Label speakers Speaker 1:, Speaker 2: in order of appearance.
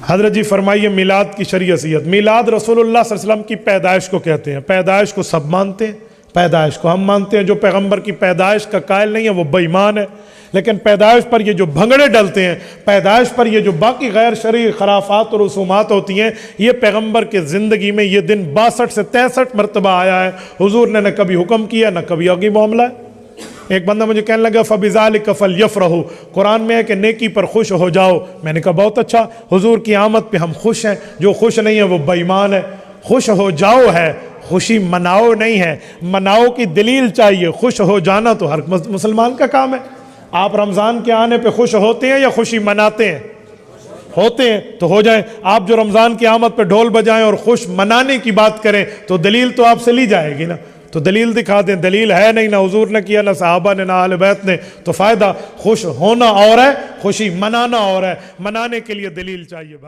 Speaker 1: حضرت جی فرمائیے میلاد کی شریعت۔ میلاد رسول اللہ صلی اللہ علیہ وسلم کی پیدائش کو کہتے ہیں۔ پیدائش کو سب مانتے ہیں، پیدائش کو ہم مانتے ہیں۔ جو پیغمبر کی پیدائش کا قائل نہیں ہے وہ بے ایمان ہے۔ لیکن پیدائش پر یہ جو بھنگڑے ڈلتے ہیں، پیدائش پر یہ جو باقی غیر شرعی خرافات اور رسومات ہوتی ہیں، یہ پیغمبر کے زندگی میں یہ دن 62 سے 63 مرتبہ آیا ہے۔ حضور نے نہ کبھی حکم کیا نہ کبھی آگے معاملہ ہے۔ ایک بندہ مجھے کہنے لگا فَبِذَلِكَ فَلْيَفْرَحُوا، قرآن میں ہے کہ نیکی پر خوش ہو جاؤ۔ میں نے کہا بہت اچھا، حضور کی آمد پہ ہم خوش ہیں، جو خوش نہیں ہے وہ بے ایمان ہے۔ خوش ہو جاؤ ہے، خوشی مناؤ نہیں ہے۔ مناؤ کی دلیل چاہیے، خوش ہو جانا تو ہر مسلمان کا کام ہے۔ آپ رمضان کے آنے پہ خوش ہوتے ہیں یا خوشی مناتے ہیں؟ ہوتے ہیں تو ہو جائیں۔ آپ جو رمضان کی آمد پہ ڈھول بجائیں اور خوش منانے کی بات کریں تو دلیل تو آپ سے لی جائے گی نا، تو دلیل دکھا دیں۔ دلیل ہے نہیں، نہ حضور نے کیا، نہ صحابہ نے، نہ اہل بیت نے، تو فائدہ خوش ہونا اور ہے، خوشی منانا اور ہے۔ منانے کے لیے دلیل چاہیے بھائی۔